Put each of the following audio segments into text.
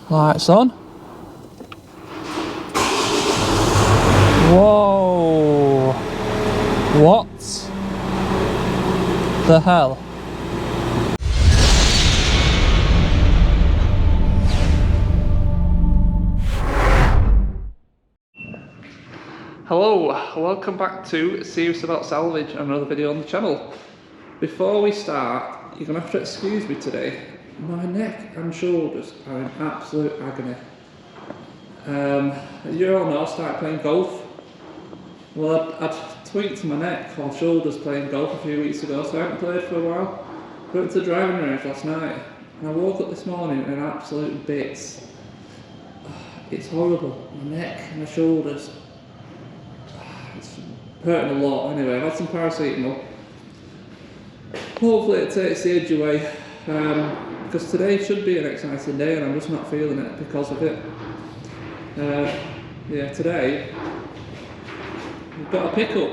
Lights on. Whoa! What the hell? Hello, welcome back to Serious About Salvage, another video on the channel. Before we start, you're going to have to excuse me today. My neck and shoulders are in absolute agony. You all know I started playing golf. Well, I'd tweaked my neck or shoulders playing golf a few weeks ago, so I haven't played for a while. Went to the driving range last night and I woke up this morning in absolute bits. It's horrible, my neck and my shoulders. It's hurting a lot. Anyway, I've had some paracetamol. Hopefully it takes the edge away, because today should be an exciting day and I'm just not feeling it because of it. Yeah, today we've got a pickup.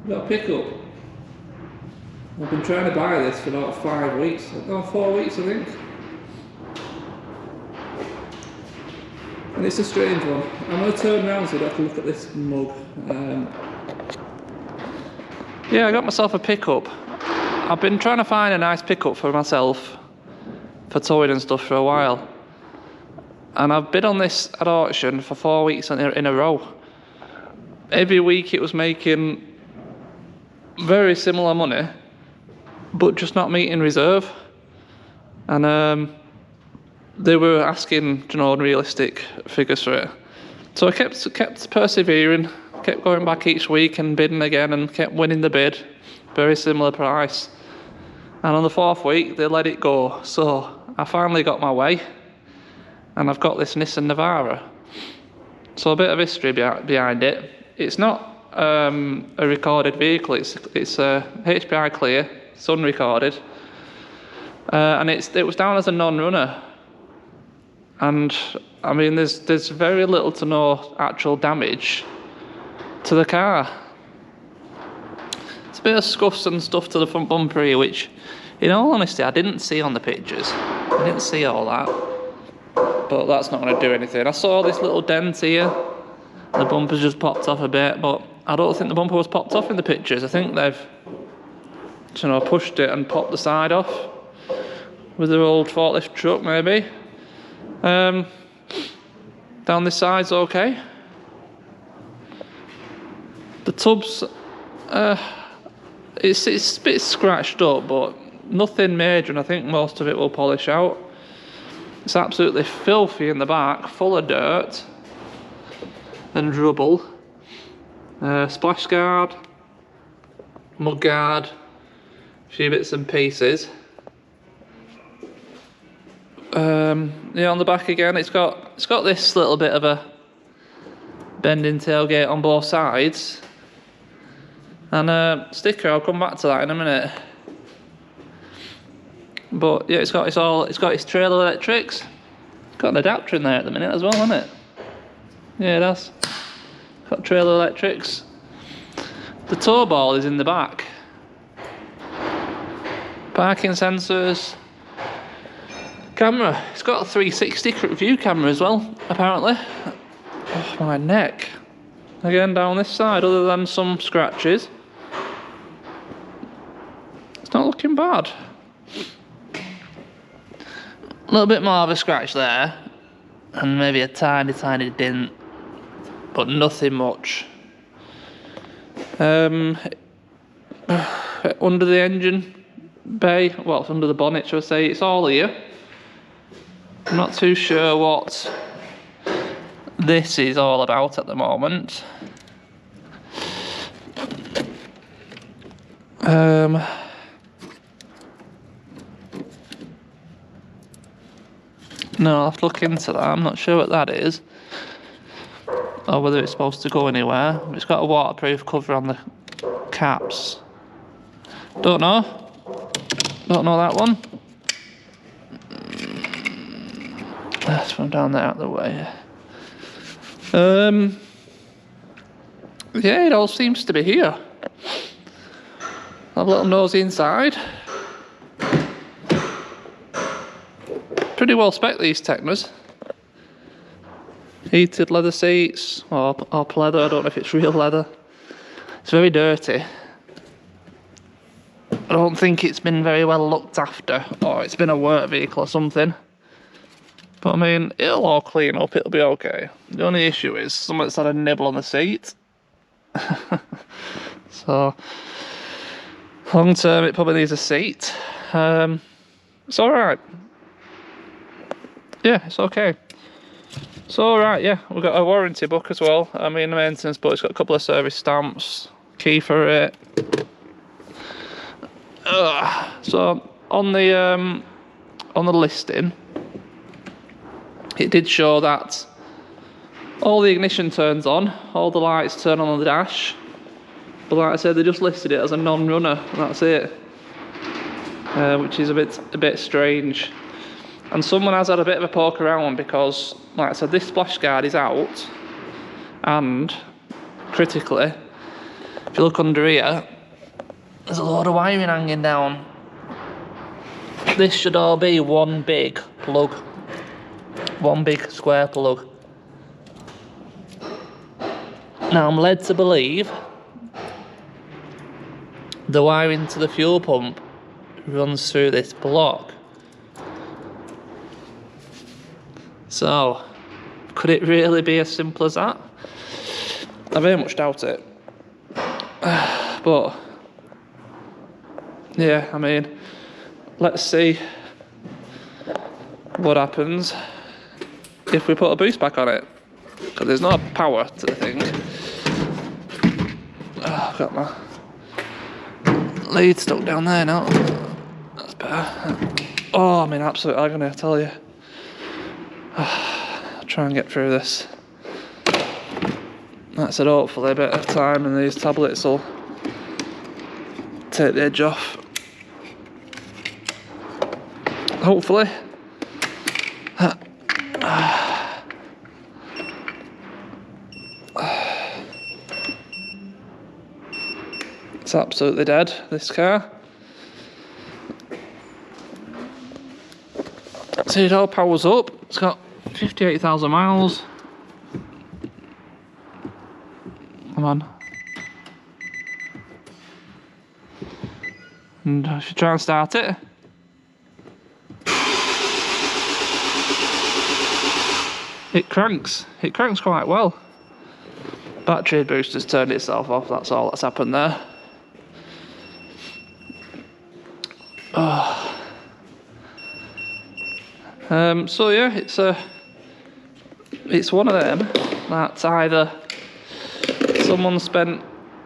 We've got a pickup. I've been trying to buy this for about 5 weeks, no, 4 weeks I think. And it's a strange one. I'm going to turn around so you have to look at this mug. Yeah, I got myself a pickup. I've been trying to find a nice pickup for myself for towing and stuff for a while. And I've been on this at auction for 4 weeks in a row. Every week it was making very similar money, but just not meeting reserve. And they were asking, you know, unrealistic figures for it. So I kept persevering, kept going back each week and bidding again and kept winning the bid. Very similar price. And on the 4th week, they let it go. So I finally got my way. And I've got this Nissan Navara. So a bit of history behind it. It's not a recorded vehicle. It's a HPI clear. It's unrecorded. And it was down as a non-runner. And I mean, there's very little to no actual damage to the car. It's a bit of scuffs and stuff to the front bumper here, which, in all honesty, I didn't see on the pictures. I didn't see all that, but that's not going to do anything. I saw this little dent here. The bumper's just popped off a bit, but I don't think the bumper was popped off in the pictures. I think they've, you know, pushed it and popped the side off with their old forklift truck, maybe. Down this side's okay. The tub's it's a bit scratched up, but nothing major, and I think most of it will polish out. It's absolutely filthy in the back, full of dirt and rubble. Splash guard, mud guard, a few bits and pieces. Yeah, on the back again, it's got this little bit of a bending tailgate on both sides, and sticker. I'll come back to that in a minute. But yeah, it's got its trailer electrics. It's got an adapter in there at the minute as well, hasn't it? Yeah, it has. Got trailer electrics. The tow ball is in the back. Parking sensors. Camera, it's got a 360 view camera as well, apparently. Oh, my neck. Again, down this side, other than some scratches. It's not looking bad. A little bit more of a scratch there, and maybe a tiny dent, but nothing much. Under the engine bay, well, it's under the bonnet, shall I say, it's all here. I'm not too sure what this is all about at the moment. No, I'll have to look into that. I'm not sure what that is, or whether it's supposed to go anywhere. It's got a waterproof cover on the caps. Don't know that one. That's from down there out of the way. Yeah, it all seems to be here. Have a little nosy inside. Pretty well spec these Tecnas. Heated leather seats, or leather, I don't know if it's real leather. It's very dirty. I don't think it's been very well looked after, or it's been a work vehicle or something. But I mean, it'll all clean up, it'll be okay. The only issue is someone's had a nibble on the seat. So, long term it probably needs a seat. It's alright. Yeah, it's okay. It's alright, yeah. We've got a warranty book as well. I mean, the maintenance book, it's got a couple of service stamps, key for it. So, on the listing, it did show that all the ignition turns on, all the lights turn on the dash, but like I said, they just listed it as a non-runner, and that's it, which is a bit strange. And someone has had a bit of a poke around because, like I said, this splash guard is out, and critically, if you look under here, there's a load of wiring hanging down. This should all be one big plug. One big square plug. Now I'm led to believe the wiring to the fuel pump runs through this block. So, could it really be as simple as that? I very much doubt it. But, yeah, I mean, let's see what happens if we put a boost back on it, because there's no power to the thing. Oh, I've got my lead stuck down there now. That's better. Oh, I'm in absolute agony, I tell you. I'll try and get through this. Like I said, hopefully a bit of time and these tablets will take the edge off. Hopefully. It's absolutely dead, this car. See, it all powers up. It's got 58,000 miles. Come on. And I should try and start it. It cranks quite well. Battery booster's turned itself off, that's all that's happened there. Oh. So yeah, it's one of them that's either someone spent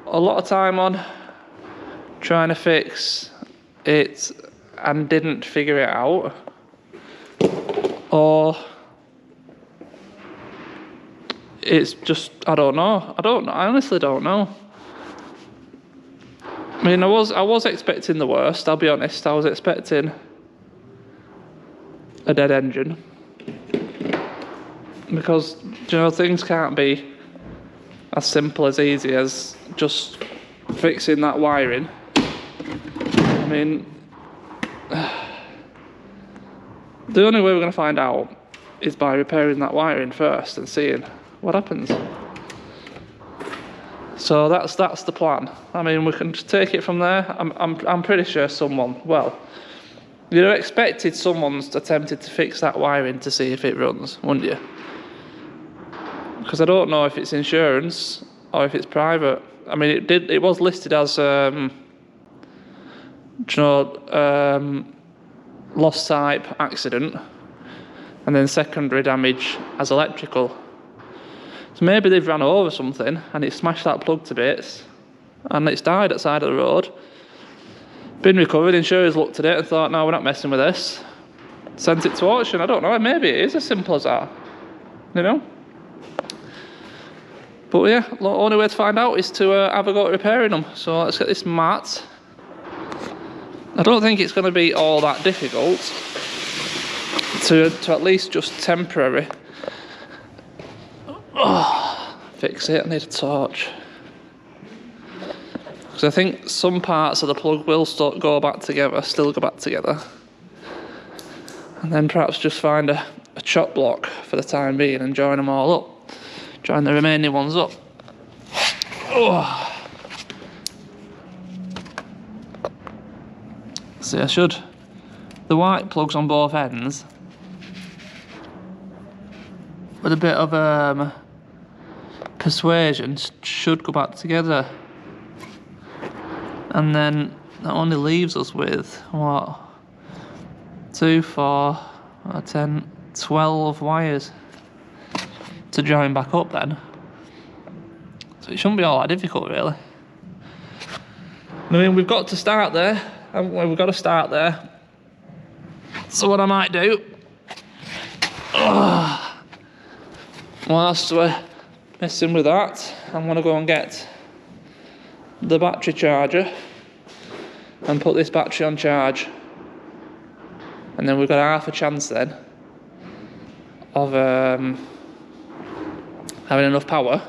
a lot of time on trying to fix it and didn't figure it out, or it's just, I don't know, I honestly don't know. I mean, I was expecting the worst, I'll be honest. I was expecting a dead engine, because, you know, things can't be as simple as easy as just fixing that wiring. I mean, the only way we're going to find out is by repairing that wiring first and seeing what happens. So that's the plan. I mean, we can just take it from there. I'm pretty sure someone, well, you'd have expected someone's attempted to fix that wiring to see if it runs, wouldn't you? Because I don't know if it's insurance or if it's private. I mean, it was listed as lost type accident, and then secondary damage as electrical. So maybe they've ran over something and it smashed that plug to bits and it's died at the side of the road. Been recovered, insurers looked at it and thought, no, we're not messing with this. Sent it to auction, I don't know, maybe it is as simple as that, you know? But yeah, the only way to find out is to have a go at repairing them. So let's get this mat. I don't think it's going to be all that difficult to at least just temporary fix it. I need a torch, because I think some parts of the plug will still go back together. and then perhaps just find a chop block for the time being and join them all up. Join the remaining ones up. Oh. See, the white plugs on both ends, with a bit of persuasion, should go back together. And then that only leaves us with, what, 2, 4, 10, 12 wires to join back up then. So it shouldn't be all that difficult, really. I mean, we've got to start there, haven't we? We've got to start there. So what I might do, whilst we're messing with that, I'm going to go and get the battery charger and put this battery on charge, and then we've got half a chance then of having enough power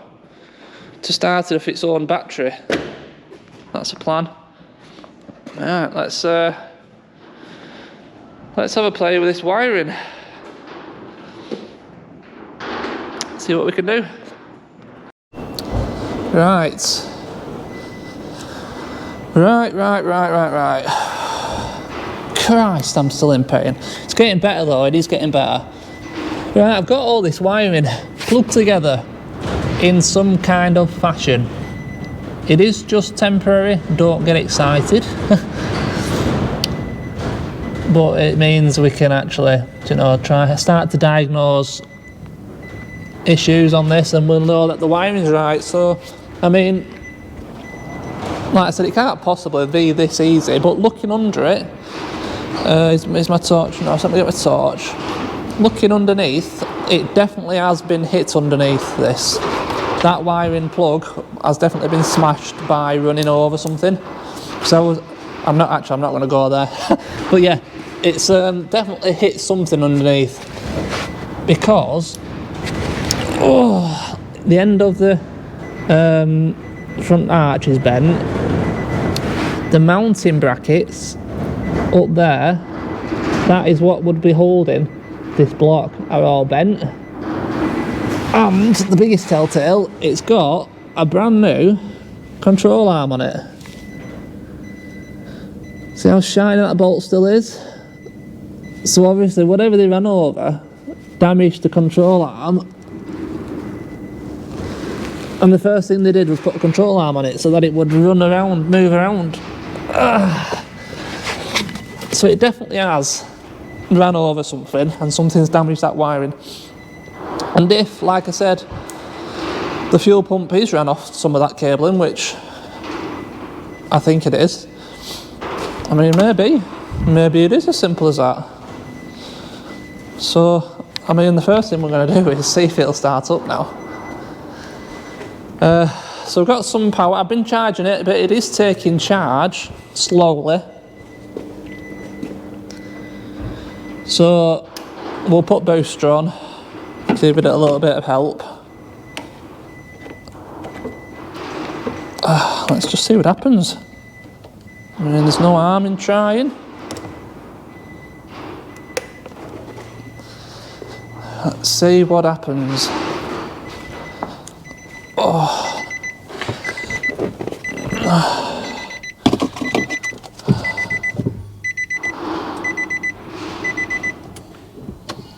to start it off its own battery. That's a plan. Alright, let's have a play with this wiring. See what we can do. Right. Christ, I'm still in pain. It's getting better though, it is getting better. Right, I've got all this wiring plugged together in some kind of fashion. It is just temporary, don't get excited. But it means we can actually, start to diagnose issues on this, and we'll know that the wiring's right. So, I mean, like I said, it can't possibly be this easy, but looking under it, is my torch? No, let me get my torch. Looking underneath, it definitely has been hit underneath this. That wiring plug has definitely been smashed by running over something. So I'm not going to go there. But yeah, it's definitely hit something underneath, because the end of the front arch is bent. The mounting brackets up there, that is what would be holding this block, are all bent. And the biggest telltale, it's got a brand new control arm on it. See how shiny that bolt still is? So obviously whatever they ran over damaged the control arm, and the first thing they did was put a control arm on it so that it would run around, move around. So it definitely has ran over something, and something's damaged that wiring. And if, like I said, the fuel pump is ran off some of that cabling, which I think it is, I mean, maybe it is as simple as that. So, I mean, the first thing we're going to do is see if it'll start up now. So we've got some power. I've been charging it, but it is taking charge slowly. So we'll put booster on, give it a little bit of help. Let's just see what happens. I mean, there's no harm in trying. Let's see what happens.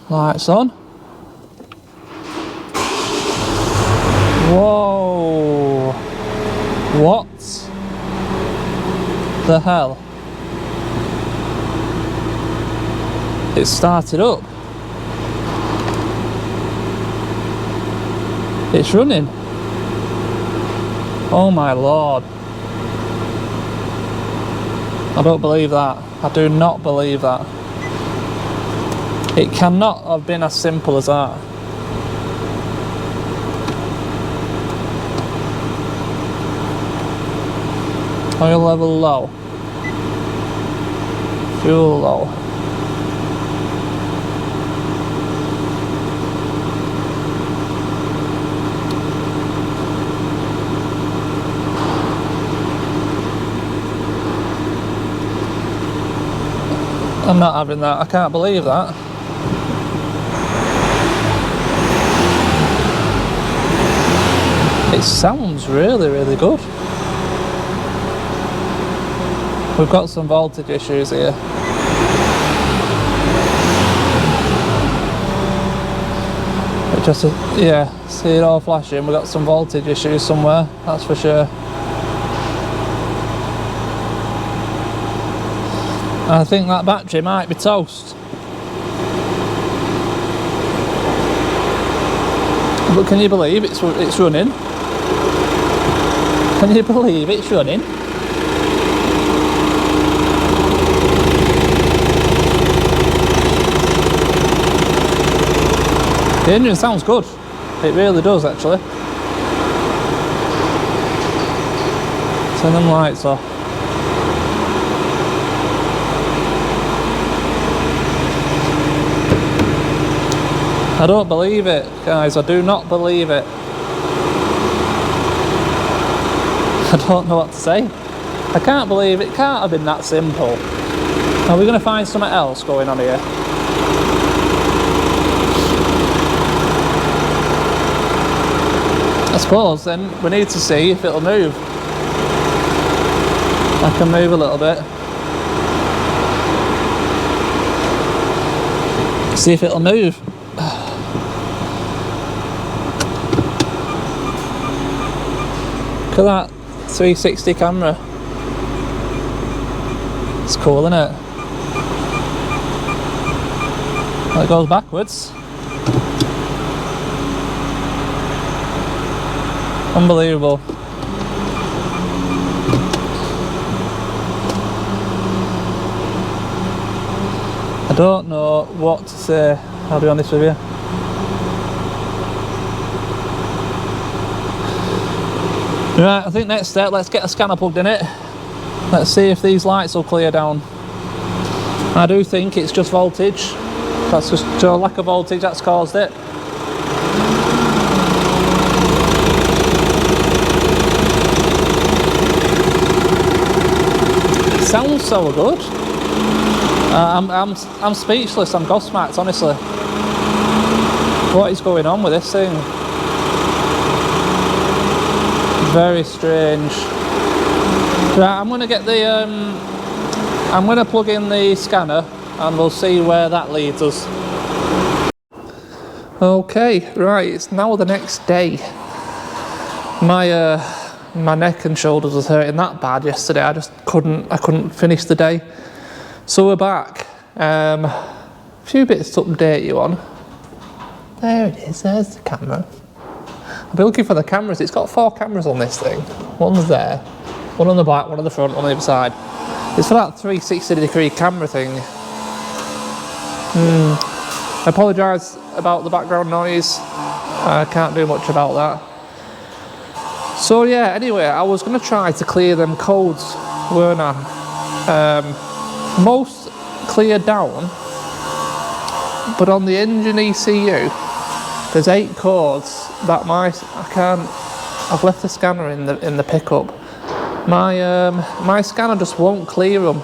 Lights on. Whoa! What the hell? It started up. It's running. Oh my lord. I don't believe that. I do not believe that. It cannot have been as simple as that. Oil level low. Fuel low. I'm not having that, I can't believe that. It sounds really, really good. We've got some voltage issues here. It just, yeah, see it all flashing. We've got some voltage issues somewhere, that's for sure. I think that battery might be toast. But can you believe it's running? Can you believe it's running? The engine sounds good. It really does, actually. Turn them lights off. I don't believe it, guys. I do not believe it. I don't know what to say. I can't believe it can't have been that simple. Are we going to find something else going on here? I suppose then we need to see if it'll move. I can move a little bit. See if it'll move. Look at that 360 camera. It's cool, isn't it? It goes backwards. Unbelievable. I don't know what to say, I'll be honest with you. Right, I think next step, let's get a scanner plugged in it. Let's see if these lights will clear down. I do think it's just voltage. That's just a lack of voltage that's caused it. It sounds so good. I'm speechless, I'm gobsmacked, honestly. What is going on with this thing? Very strange. Right, I'm gonna get the I'm gonna plug in the scanner and we'll see where that leads us. Okay, right, it's now the next day. My neck and shoulders was hurting that bad yesterday. I couldn't finish the day. So we're back. A few bits to update you on. There it is, there's the camera. I've been looking for the cameras. It's got 4 cameras on this thing. One's there, one on the back, one on the front, one on the other side. It's for that 360-degree camera thing. I apologise about the background noise. I can't do much about that. So yeah, anyway, I was going to try to clear them codes, weren't I? Most cleared down, but on the engine ECU, there's 8 codes that I've left the scanner in the pickup. My scanner just won't clear them.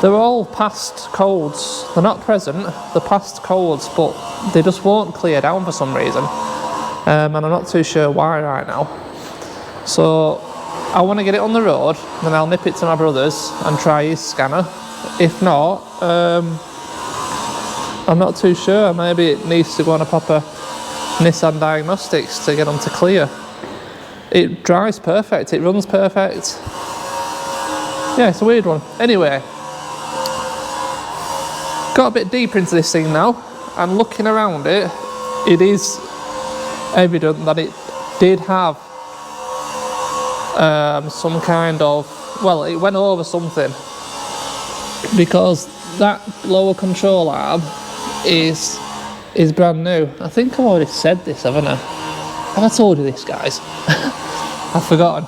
They're all past codes. They're not present, they're past codes, but they just won't clear down for some reason. And I'm not too sure why right now. So I want to get it on the road, then I'll nip it to my brother's and try his scanner. If not, I'm not too sure. Maybe it needs to go on a proper Nissan Diagnostics to get them to clear. It drives perfect, it runs perfect. Yeah, it's a weird one. Anyway, got a bit deeper into this thing now, and looking around it, it is evident that it did have some kind of, well, it went over something, because that lower control arm is brand new. I think I've already said this, haven't I? Have I told you this, guys? I've forgotten.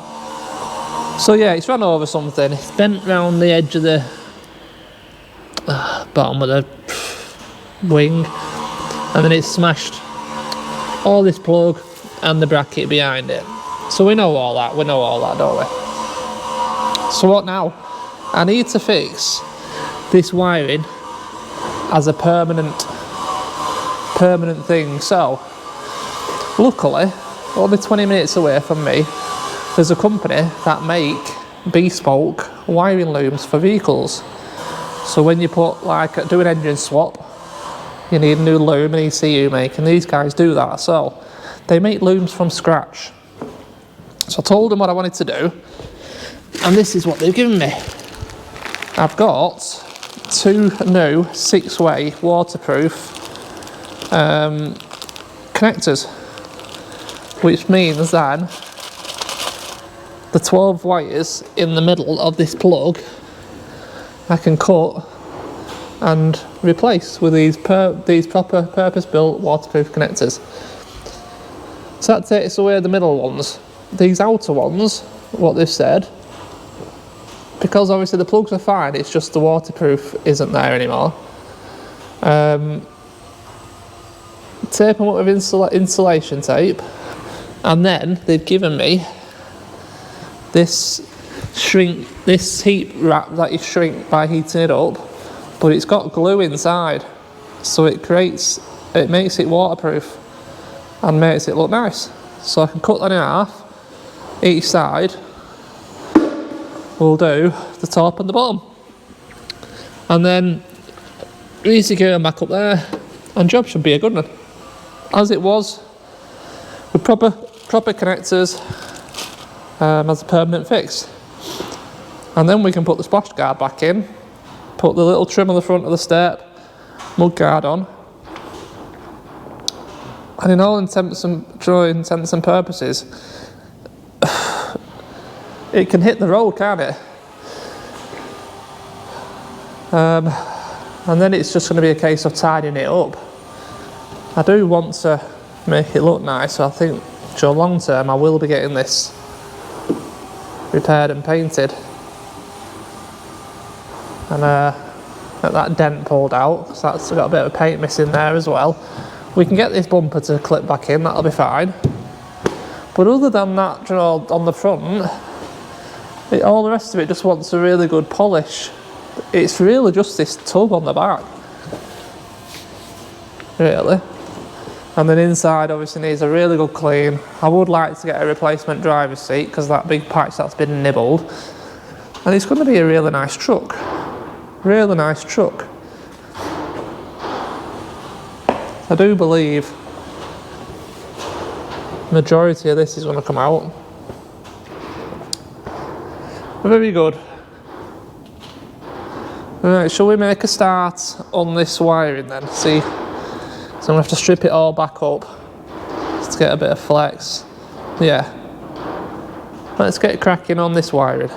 So yeah, it's run over something. It's bent round the edge of the bottom of the wing, and then it's smashed all this plug and the bracket behind it. So we know all that, don't we? So what now? I need to fix this wiring as a permanent thing. So luckily, only 20 minutes away from me, there's a company that make bespoke wiring looms for vehicles. So when you put, like, do an engine swap, you need a new loom, an ECU make, and these guys do that. So they make looms from scratch. So I told them what I wanted to do, and this is what they've given me. I've got 2 new 6-way waterproof connectors, which means then the 12 wires in the middle of this plug I can cut and replace with these proper purpose-built waterproof connectors. So that takes away the middle ones. These outer ones, what they've said, because obviously the plugs are fine, it's just the waterproof isn't there anymore. Tape them up with insulation tape, and then they've given me this heat wrap that you shrink by heating it up, but it's got glue inside, so it makes it waterproof and makes it look nice. So I can cut that in half. Each side will do the top and the bottom, and then re-secure them back up there, and job should be a good one. As it was, with proper connectors as a permanent fix. And then we can put the splash guard back in, put the little trim on the front of the step, mud guard on, and in all intents and purposes, it can hit the road, can't it? And then it's just going to be a case of tidying it up. I do want to make it look nice, so I think long term I will be getting this repaired and painted. And get that dent pulled out, because that's got a bit of paint missing there as well. We can get this bumper to clip back in, that'll be fine. But other than that, on the front, all the rest of it just wants a really good polish. It's really just this tub on the back, really. And then inside obviously needs a really good clean. I would like to get a replacement driver's seat because that big patch that's been nibbled. And it's going to be a really nice truck. Really nice truck. I do believe the majority of this is going to come out. Very good. Right, shall we make a start on this wiring then? See. So I'm going to have to strip it all back up just to get a bit of flex. Yeah. Let's get cracking on this wiring.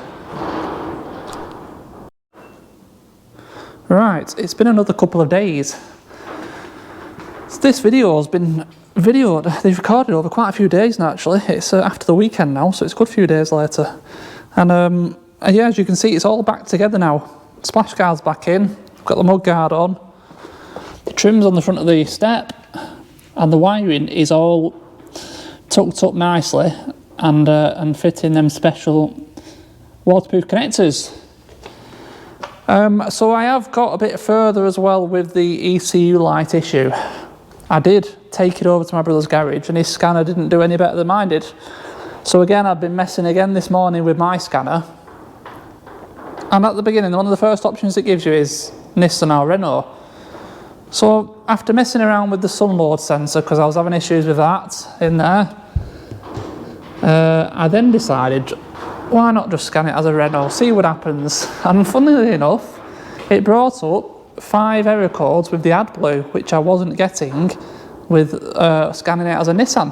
Right, it's been another couple of days. So this video has been they've recorded over quite a few days now actually. It's after the weekend now, so it's a good few days later. And yeah, as you can see, it's all back together now. Splash guard's back in, got the mud guard on. The trim's on the front of the step, and the wiring is all tucked up nicely and fitting them special waterproof connectors. So I have got a bit further as well with the ECU light issue. I did take it over to my brother's garage, and his scanner didn't do any better than mine did. So again, I've been messing again this morning with my scanner. And at the beginning, one of the first options it gives you is Nissan or Renault. So after messing around with the sun load sensor, because I was having issues with that in there, I then decided, why not just scan it as a Renault, see what happens. And funnily enough, it brought up 5 error codes with the AdBlue, which I wasn't getting with scanning it as a Nissan.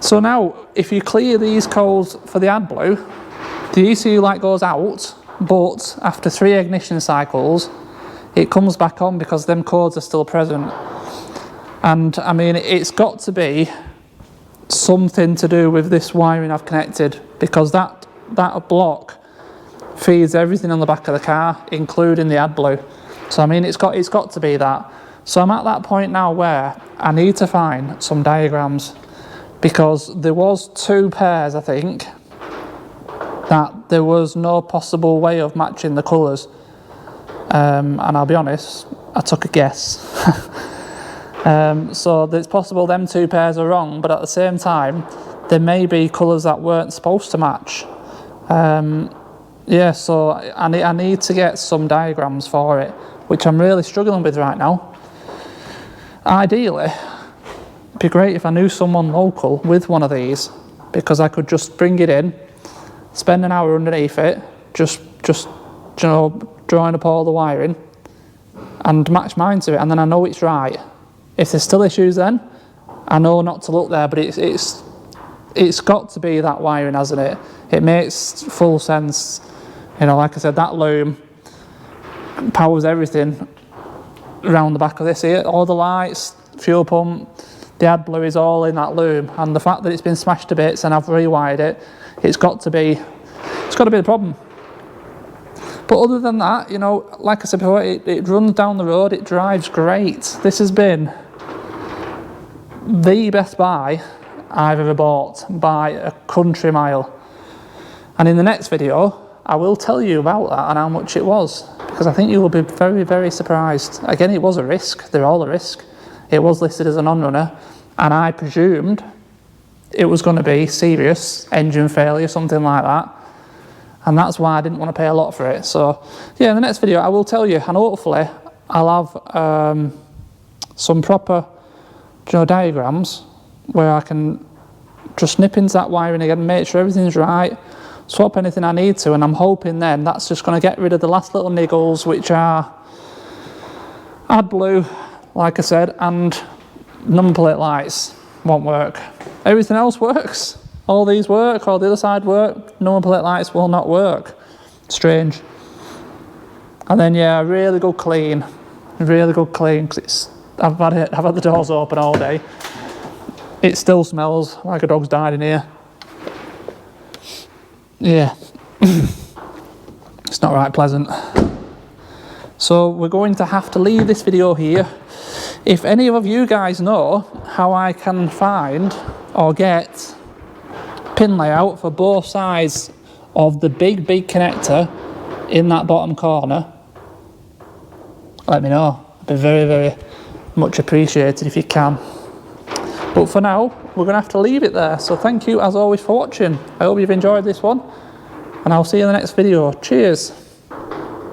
So now, if you clear these codes for the AdBlue, the ECU light goes out, but after 3 ignition cycles, it comes back on because them codes are still present. And I mean, it's got to be something to do with this wiring I've connected, because that block feeds everything on the back of the car, including the AdBlue. So I mean, it's got to be that. So I'm at that point now where I need to find some diagrams, because there was 2 pairs, I think, that there was no possible way of matching the colours. and I'll be honest, I took a guess. So it's possible them two pairs are wrong, but at the same time, there may be colours that weren't supposed to match. Yeah, so I need to get some diagrams for it, which I'm really struggling with right now. Ideally, it'd be great if I knew someone local with one of these, because I could just bring it in, spend an hour underneath it, just you know, drawing up all the wiring, and match mine to it, and then I know it's right. If there's still issues, then I know not to look there, but it's got to be that wiring, hasn't it? It makes full sense. You know, like I said, that loom powers everything around the back of this here. All the lights, fuel pump, the AdBlue is all in that loom, and the fact that it's been smashed to bits and I've rewired it, it's got to be the problem. But other than that, you know, like I said before, it runs down the road, it drives great. This has been the best buy I've ever bought by a country mile. And in the next video, I will tell you about that and how much it was, because I think you will be very, very surprised. Again, it was a risk. They're all a risk. It was listed as a non-runner, and I presumed it was going to be serious engine failure, something like that. And that's why I didn't want to pay a lot for it. So, yeah, in the next video, I will tell you, and hopefully I'll have some proper, you know, diagrams where I can just nip into that wiring again, make sure everything's right, swap anything I need to, and I'm hoping then that's just going to get rid of the last little niggles, which are AdBlue, like I said, and number plate lights won't work. Everything else works. All these work, all the other side work, number plate lights will not work. Strange. And then, yeah, really good clean, because I've had the doors open all day. It still smells like a dog's died in here. Yeah, it's not right pleasant. So we're going to have to leave this video here. If any of you guys know how I can find or get pin layout for both sides of the big connector in that bottom corner, let me know. It'd be very, very much appreciated if you can. But for now, we're going to have to leave it there. So thank you as always for watching. I hope you've enjoyed this one, and I'll see you in the next video. Cheers.